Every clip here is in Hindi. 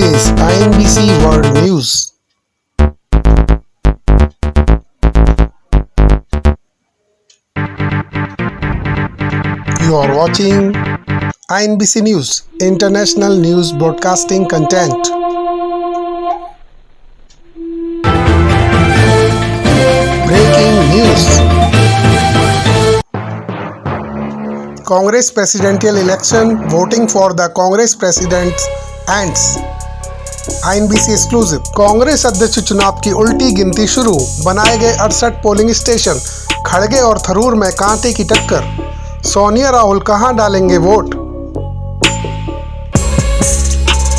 is INBC World News. You are watching INBC News, international news broadcasting content. Breaking news. Congress presidential election, voting for the Congress president ends. INBC exclusive. Congress अध्यक्ष चुनाव की उल्टी गिनती शुरू, बनाए गए 68 पोलिंग स्टेशन, खड़गे और थरूर में कांटे की टक्कर। सोनिया राहुल कहां डालेंगे वोट?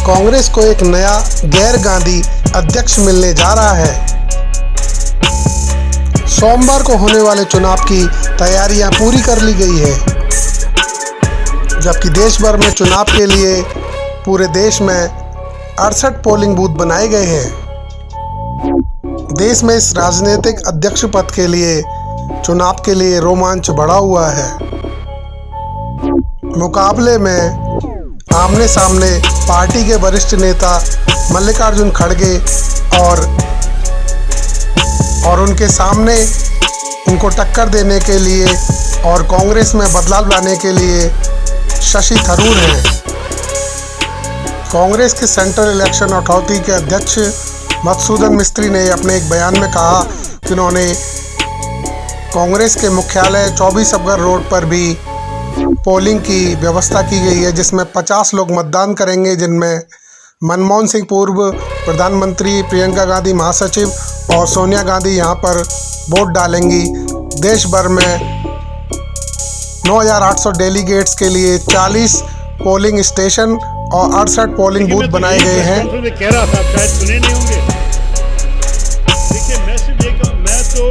कांग्रेस को एक नया गैर गांधी अध्यक्ष मिलने जा रहा है। सोमवार को होने वाले चुनाव की तैयारियां पूरी कर ली गई है, जबकि देश भर में चुनाव के लिए पूरे देश में 68 पोलिंग बूथ बनाए गए हैं। देश में इस राजनीतिक अध्यक्ष पद के लिए चुनाव के लिए रोमांच बढ़ा हुआ है। मुकाबले में आमने सामने पार्टी के वरिष्ठ नेता मल्लिकार्जुन खड़गे और उनके सामने उनको टक्कर देने के लिए और कांग्रेस में बदलाव लाने के लिए शशि थरूर हैं। कांग्रेस के सेंट्रल इलेक्शन अथॉरिटी के अध्यक्ष मधुसूदन मिस्त्री ने अपने एक बयान में कहा कि उन्होंने कांग्रेस के मुख्यालय 24 अफगर रोड पर भी पोलिंग की व्यवस्था की गई है, जिसमें 50 लोग मतदान करेंगे, जिनमें मनमोहन सिंह पूर्व प्रधानमंत्री, प्रियंका गांधी महासचिव और सोनिया गांधी यहां पर वोट डालेंगी। देश भर में 9,800 डेलीगेट्स के लिए 40 पोलिंग स्टेशन और 68 पोलिंग बूथ बनाए गए हैं। कह रहा था, शायद सुने नहीं होंगे। देखिए, मैं सिर्फ ये कहूँ, मैं तो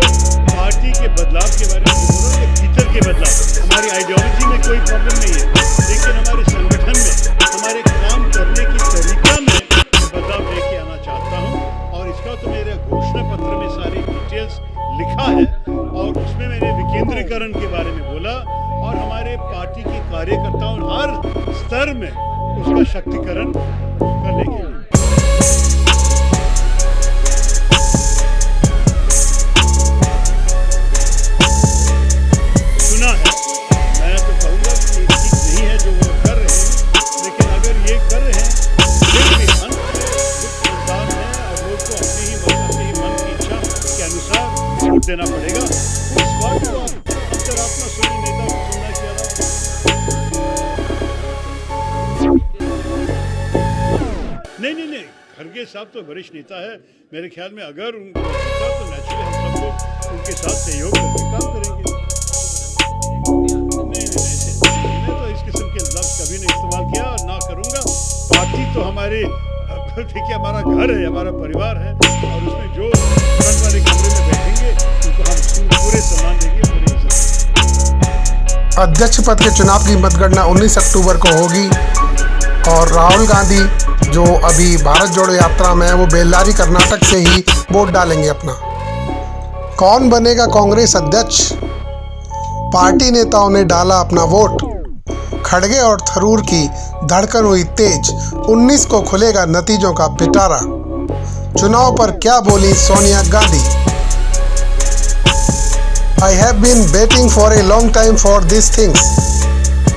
पार्टी के बदलाव के बारे में बोल रहा हूँ, भीतर के बदलाव। हमारी आइडियोलॉजी में कोई प्रॉब्लम नहीं है, लेकिन हमारे संगठन में, हमारे काम करने की तरीका में बदलाव लेके आना चाहता हूँ। और इसका तो मेरे घोषणा पत्र में सारी डिटेल्स लिखा है, और उसमें मैंने विकेंद्रीकरण के बारे में बोला और हमारे पार्टी के कार्यकर्ताओं हर स्तर में उसका शक्तिकरण करने के लिए। सुना है, मैं तो कहूँगा कि ये ठीक नहीं है जो वो कर रहे हैं, लेकिन अगर ये कर रहे हैं फिर भी अंत में मतदान है और लोग को अपने ही मन की इच्छा के अनुसार वोट देना पड़ेगा। उस बात को अंतरात्मा सुनी नेता को सुनना क्या रहा। नहीं, खड़गे साहब तो वरिष्ठ नेता है। मेरे ख्याल में अगर उनको जीता तो नेचुरली हम सब लोग उनके साथ सहयोग करके काम करेंगे। नहीं, मैं तो इस किस्म के लफ्ज़ कभी नहीं इस्तेमाल किया और ना करूँगा। पार्टी तो हमारे, देखिए, हमारा घर है, हमारा परिवार है, और उसमें जो फ्रंट वाले कमरे में बैठेंगे उनको हम पूरे सम्मान देंगे, पूरी इज्जत। अध्यक्ष पद के चुनाव की मतगणना 19 अक्टूबर को होगी और राहुल गांधी जो अभी भारत जोड़ो यात्रा में है, वो बेल्लारी कर्नाटक से ही वोट डालेंगे अपना। कौन बनेगा कांग्रेस अध्यक्ष? पार्टी नेताओं ने डाला अपना वोट। खड़गे और थरूर की धड़कन हुई तेज। 19 को खुलेगा नतीजों का पिटारा। चुनाव पर क्या बोली Sonia Gandhi? I have been waiting for a long time for these things.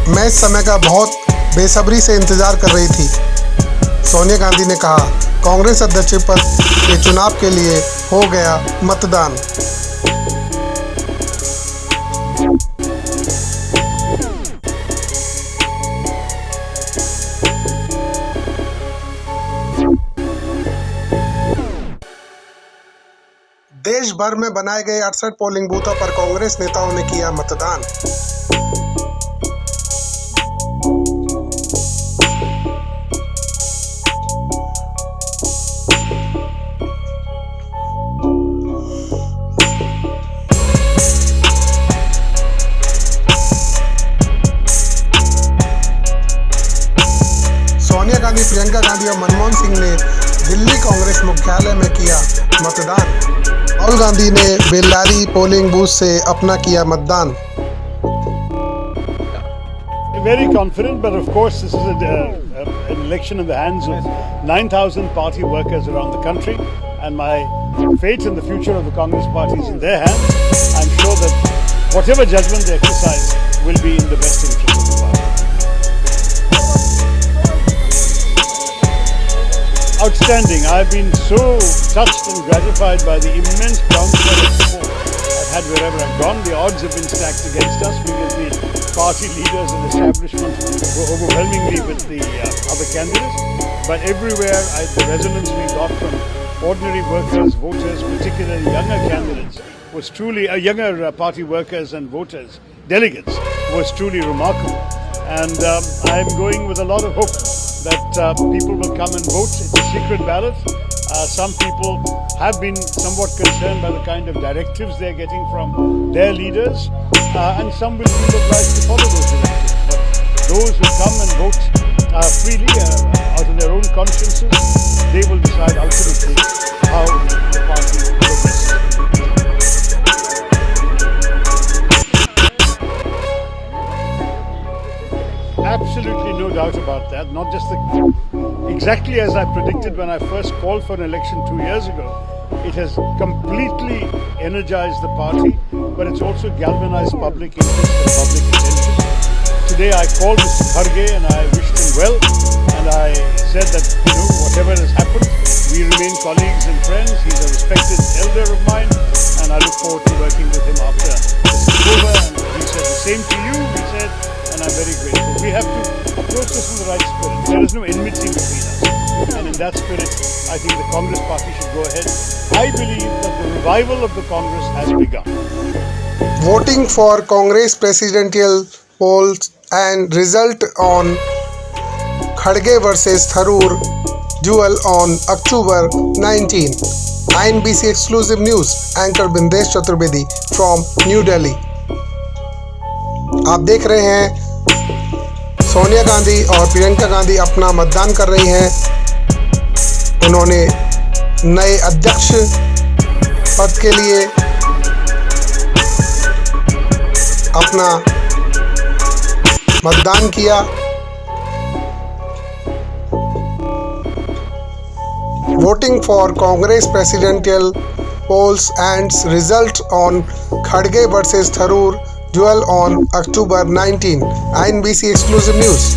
मैं इस समय का बहुत बेसब्री से इंतजार कर रही थी, सोनिया गांधी ने कहा। कांग्रेस अध्यक्ष पद के चुनाव के लिए हो गया मतदान। देश भर में बनाए गए 68 पोलिंग बूथों पर कांग्रेस नेताओं ने किया मतदान। सोनिया गांधी, प्रियंका गांधी और मनमोहन सिंह ने दिल्ली कांग्रेस मुख्यालय में किया मतदान। राहुल गांधी ने बेल्लारी पोलिंग बूथ से अपना किया मतदान। Very confident, but of course this is an election in the hands of 9,000 party workers around the country, and my fate and the future of the Congress party is in their hands. I'm sure that whatever judgment they exercise will be in the best interest of the party. Outstanding. I've been so touched and gratified by the immense groundswell of support I've had wherever I've gone. The odds have been stacked against us because the party leaders and establishment were overwhelmingly with the other candidates. But everywhere, the resonance we got from ordinary workers, voters, particularly younger candidates, was truly younger party workers and voters, delegates, was truly remarkable. And I'm going with a lot of hope that people will come and vote. It's a secret ballot. Some people have been somewhat concerned by the kind of directives they're getting from their leaders, and some will feel obliged to follow those directives. But those who come and vote freely out of their own consciences, they will decide ultimately how the party progresses. Absolutely no doubt about that. Not just exactly as I predicted when I first called for an election 2 years ago. It has completely energized the party, but it's also galvanized public interest and public attention. Today I called Mr. Kharge and I wished him well, and I said that, whatever has happened, we remain colleagues and friends. He's a respected elder of mine, and I look forward to working with him after this is over. And he said the same to you, he said, and I'm very grateful. We have to approach this in the right spirit. There is no enmity between us. And in that spirit, I think the Congress party should go ahead. I believe that the revival of the Congress has begun. Voting for Congress presidential polls and result on Kharge versus Tharoor duel on October 19. INBC exclusive news. Anchor Bindesh Chaturvedi from New Delhi. आप देख रहे हैं सोनिया गांधी और प्रियंका गांधी अपना मतदान कर रही हैं। उन्होंने नए अध्यक्ष पद के लिए अपना मतदान किया। Voting for Congress presidential polls and result on Kharge versus Tharoor duel on October 19. INBC exclusive news.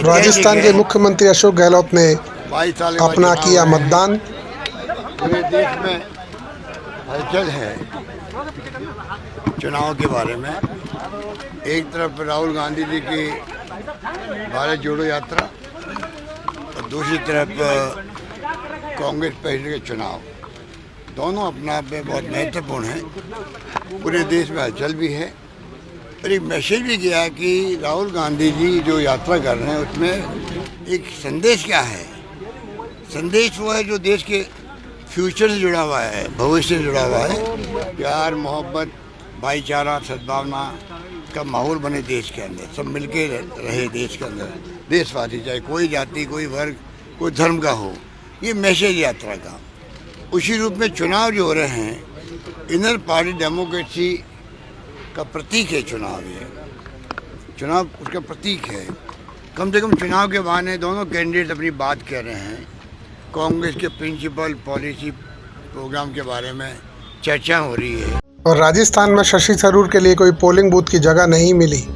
Rajasthan के मुख्यमंत्री अशोक गहलोत ने 22 साल अपना किया मतदान। पूरे देश में हलचल है चुनाव के बारे में। एक तरफ राहुल गांधी जी की भारत जोड़ो यात्रा और दूसरी तरफ कांग्रेस प्रेसिडेंट के चुनाव, दोनों अपना आप में बहुत महत्वपूर्ण हैं। पूरे देश में हलचल भी है और एक मैसेज भी गया कि राहुल गांधी जी जो यात्रा कर रहे हैं उसमें एक संदेश क्या है। संदेश वो है जो देश के फ्यूचर से जुड़ा हुआ है, भविष्य से जुड़ा हुआ है। प्यार, मोहब्बत, भाईचारा, सद्भावना का माहौल बने देश के अंदर, सब मिलके रहे देश के अंदर, देशवासी, चाहे कोई जाति, कोई वर्ग, कोई धर्म का हो। ये मैसेज यात्रा का उसी रूप में चुनाव जो हो रहे हैं, इनर पार्टी डेमोक्रेसी का प्रतीक है चुनाव। ये चुनाव उसका प्रतीक है। कम से कम चुनाव के बहाने दोनों कैंडिडेट अपनी बात कह रहे हैं। कांग्रेस के प्रिंसिपल, पॉलिसी, प्रोग्राम के बारे में चर्चा हो रही है। और राजस्थान में शशि थरूर के लिए कोई पोलिंग बूथ की जगह नहीं मिली।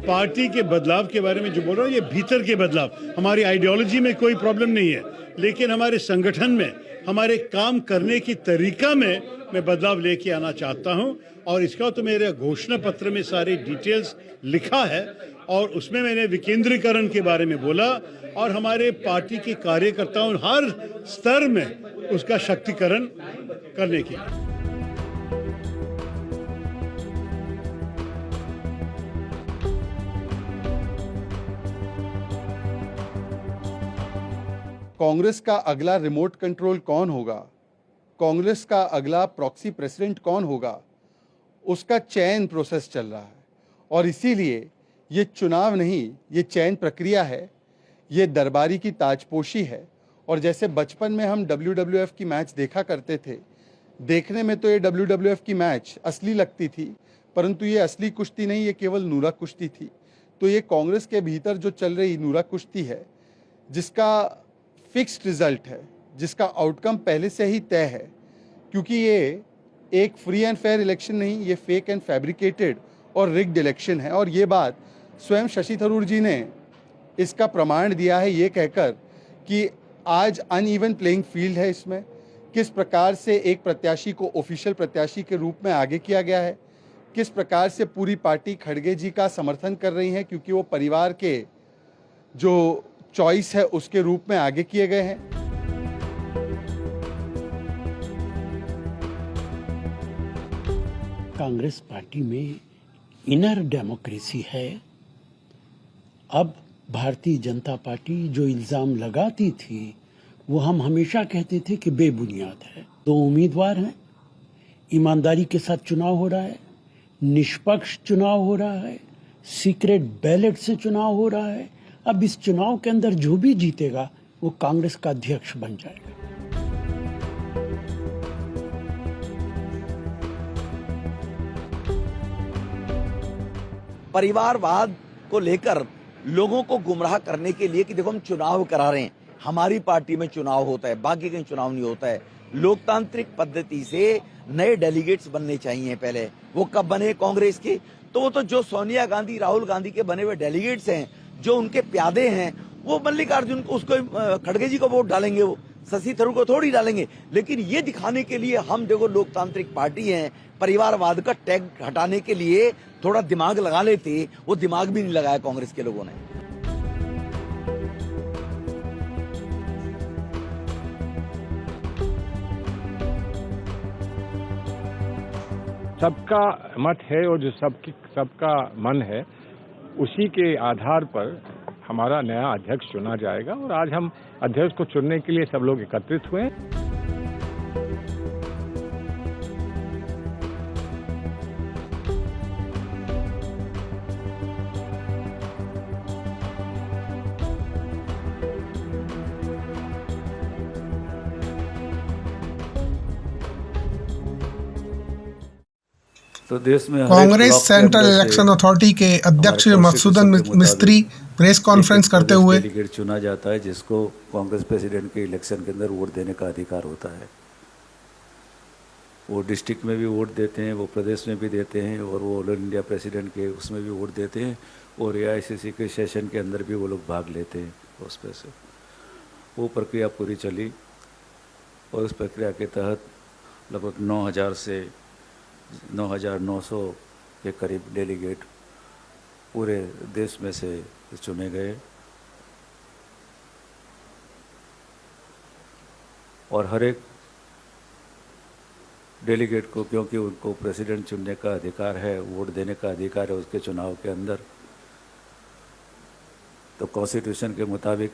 पार्टी के बदलाव के बारे में जो बोल रहा हूँ, ये भीतर के बदलाव। हमारी आइडियोलॉजी में कोई प्रॉब्लम नहीं है, लेकिन हमारे संगठन में, हमारे काम करने की तरीका में मैं बदलाव लेके आना चाहता हूं। और इसका तो मेरे घोषणा पत्र में सारी डिटेल्स लिखा है और उसमें मैंने विकेंद्रीकरण के बारे में बोला और हमारे पार्टी के कार्यकर्ताओं हर स्तर में उसका शक्तिकरण करने की। कांग्रेस का अगला रिमोट कंट्रोल कौन होगा, कांग्रेस का अगला प्रॉक्सी प्रेसिडेंट कौन होगा, उसका चयन प्रोसेस चल रहा है। और इसीलिए ये चुनाव नहीं, ये चयन प्रक्रिया है, ये दरबारी की ताजपोशी है। और जैसे बचपन में हम WWF की मैच देखा करते थे, देखने में तो ये WWF की मैच असली लगती थी, परंतु ये असली कुश्ती नहीं, ये केवल नूरा कुश्ती थी। तो ये कांग्रेस के भीतर जो चल रही नूरा कुश्ती है, जिसका फिक्स्ड रिजल्ट है, जिसका आउटकम पहले से ही तय है, क्योंकि ये एक फ्री एंड फेयर इलेक्शन नहीं, ये फेक एंड फैब्रिकेटेड और रिग्ड इलेक्शन है। और ये बात स्वयं शशि थरूर जी ने इसका प्रमाण दिया है, ये कहकर कि आज अनइवन प्लेइंग फील्ड है। इसमें किस प्रकार से एक प्रत्याशी को ऑफिशियल प्रत्याशी के रूप में आगे किया गया है, किस प्रकार से पूरी पार्टी खड़गे जी का समर्थन कर रही है, क्योंकि वो परिवार के जो चॉइस है उसके रूप में आगे किए गए हैं। कांग्रेस पार्टी में इनर डेमोक्रेसी है। अब भारतीय जनता पार्टी जो इल्जाम लगाती थी वो हम हमेशा कहते थे कि बेबुनियाद है। 2 उम्मीदवार हैं, ईमानदारी के साथ चुनाव हो रहा है, निष्पक्ष चुनाव हो रहा है, सीक्रेट बैलेट से चुनाव हो रहा है। अब इस चुनाव के अंदर जो भी जीतेगा वो कांग्रेस का अध्यक्ष बन जाएगा। परिवारवाद को लेकर लोगों को गुमराह करने के लिए कि देखो हम चुनाव करा रहे हैं, हमारी पार्टी में चुनाव होता है, बाकी कहीं चुनाव नहीं होता है। लोकतांत्रिक पद्धति से नए डेलीगेट्स बनने चाहिए। पहले वो कब बने कांग्रेस के, तो वो तो जो सोनिया गांधी, राहुल गांधी के बने हुए डेलीगेट्स हैं, जो उनके प्यादे हैं, वो मल्लिकार्जुन को, उसको खड़गे जी को वोट डालेंगे, वो शशि थरूर को थोड़ी डालेंगे। लेकिन ये दिखाने के लिए हम देखो लोकतांत्रिक पार्टी हैं, परिवारवाद का टैग हटाने के लिए थोड़ा दिमाग लगा लेते, वो दिमाग भी नहीं लगाया कांग्रेस के लोगों ने। सबका मत है और जो सबका मन है, उसी के आधार पर हमारा नया अध्यक्ष चुना जाएगा। और आज हम अध्यक्ष को चुनने के लिए सब लोग एकत्रित हुए। तो देश में हर एक कांग्रेस ब्लॉक के सेंट्रल अंदर से इलेक्शन अथॉरिटी के अध्यक्ष हमारे मधुसूदन कॉन्स्टिट्यूशन के मिस्त्री मुताबिक प्रेस कॉन्फ्रेंस एक करते कांग्रेस हुए डेलीगेट चुना जाता है जिसको कांग्रेस प्रेसिडेंट के इलेक्शन के अंदर वोट देने का अधिकार होता है। वो डिस्ट्रिक्ट में भी वोट देते हैं, वो प्रदेश में भी देते हैं, और वो ऑल इंडिया प्रेसिडेंट के उसमें भी वोट देते हैं, और AICC के सेशन के अंदर भी वो लोग भाग लेते हैं उस पर से। वो प्रक्रिया पूरी चली और उस प्रक्रिया के तहत लगभग 9,000 से 9,900 के करीब डेलीगेट पूरे देश में से चुने गए, और हर एक डेलीगेट को, क्योंकि उनको प्रेसिडेंट चुनने का अधिकार है, वोट देने का अधिकार है उसके चुनाव के अंदर, तो कॉन्स्टिट्यूशन के मुताबिक,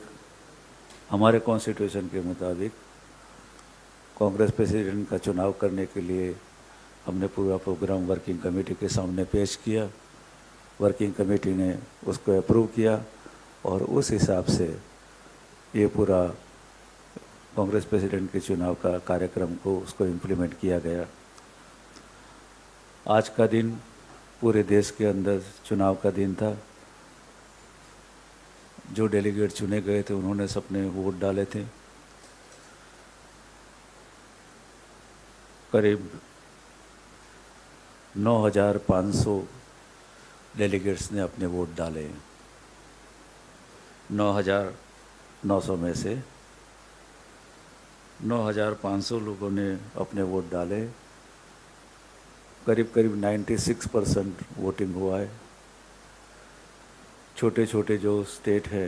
हमारे कॉन्स्टिट्यूशन के मुताबिक कांग्रेस प्रेसिडेंट का चुनाव करने के लिए हमने पूरा प्रोग्राम वर्किंग कमेटी के सामने पेश किया। वर्किंग कमेटी ने उसको अप्रूव किया और उस हिसाब से ये पूरा कांग्रेस प्रेसिडेंट के चुनाव का कार्यक्रम को उसको इम्प्लीमेंट किया गया। आज का दिन पूरे देश के अंदर चुनाव का दिन था। जो डेलीगेट चुने गए थे उन्होंने सबने वोट डाले थे। करीब 9,500 डेलीगेट्स ने अपने वोट डाले। 9,900 में से 9,500 लोगों ने अपने वोट डाले। करीब 96% वोटिंग हुआ है। छोटे छोटे जो स्टेट है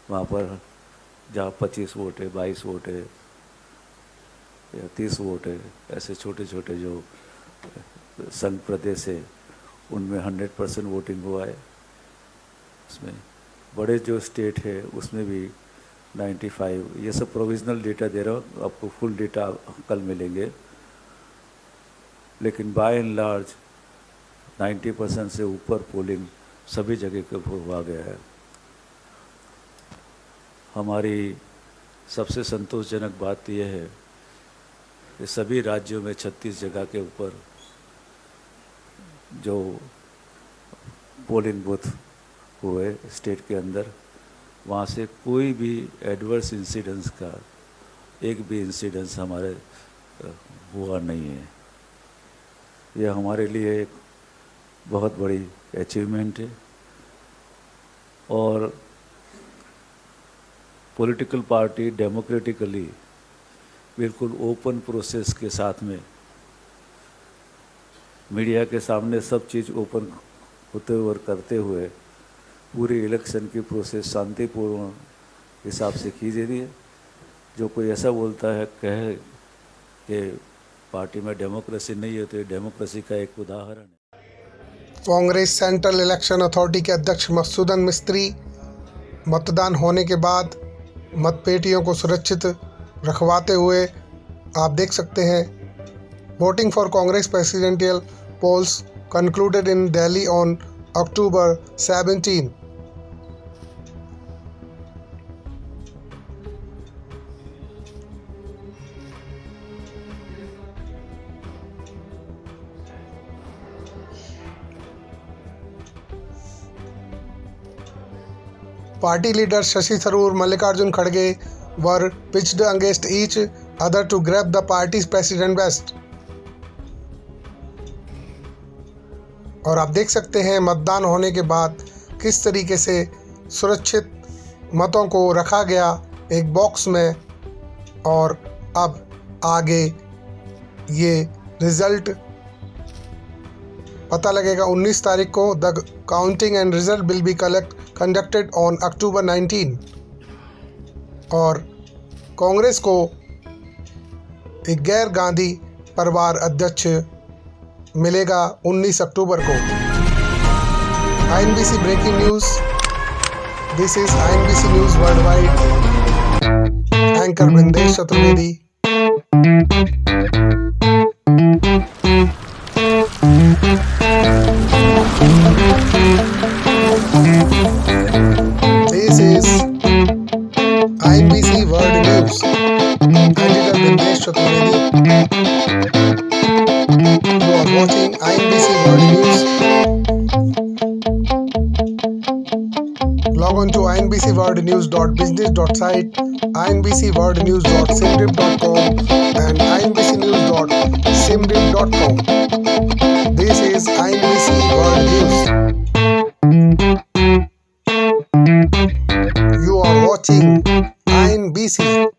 वहाँ पर जहाँ 25 वोट है, 22 वोट है या 30 वोट है, ऐसे छोटे छोटे जो संघ प्रदेश है उनमें 100% वोटिंग हुआ है। उसमें बड़े जो स्टेट है उसमें भी 95, ये सब प्रोविजनल डेटा दे रहा हूँ, आपको फुल डेटा कल मिलेंगे, लेकिन बाय एंड लार्ज 90% से ऊपर पोलिंग सभी जगह के हुआ गया है। हमारी सबसे संतोषजनक बात यह है कि सभी राज्यों में 36 जगह के ऊपर जो पोलिंग बूथ हुए स्टेट के अंदर, वहाँ से कोई भी एडवर्स इंसिडेंस का एक भी इंसिडेंस हमारे हुआ नहीं है। यह हमारे लिए एक बहुत बड़ी अचीवमेंट है। और पॉलिटिकल पार्टी डेमोक्रेटिकली बिल्कुल ओपन प्रोसेस के साथ में मीडिया के सामने सब चीज़ ओपन होते हुए और करते हुए पूरी इलेक्शन की प्रोसेस शांतिपूर्ण हिसाब से की जा रही है। जो कोई ऐसा बोलता है कहे कि पार्टी में डेमोक्रेसी नहीं है, तो ये डेमोक्रेसी का एक उदाहरण है। कांग्रेस सेंट्रल इलेक्शन अथॉरिटी के अध्यक्ष मधुसूदन मिस्त्री मतदान होने के बाद मतपेटियों को सुरक्षित रखवाते हुए आप देख सकते हैं voting for Congress presidential polls concluded in Delhi on October 17. Party leaders Shashi Tharoor, Mallikarjun Kharge were pitched against each other to grab the party's president best. और आप देख सकते हैं मतदान होने के बाद किस तरीके से सुरक्षित मतों को रखा गया एक बॉक्स में, और अब आगे ये रिज़ल्ट पता लगेगा 19 तारीख को। The counting and result will be conducted on October 19। और कांग्रेस को एक गैर गांधी परिवार अध्यक्ष मिलेगा 19 अक्टूबर को। INBC breaking news. This is INBC news worldwide. Anchor Brindesh Chaturvedi. This is INBC World News. Editor Brindesh Chaturvedi. You are watching INBC inbcworldnews.business.site, inbcworldnews.simrip.com, and inbcnews.simrip.com. This is INBC World News. You are watching INBC.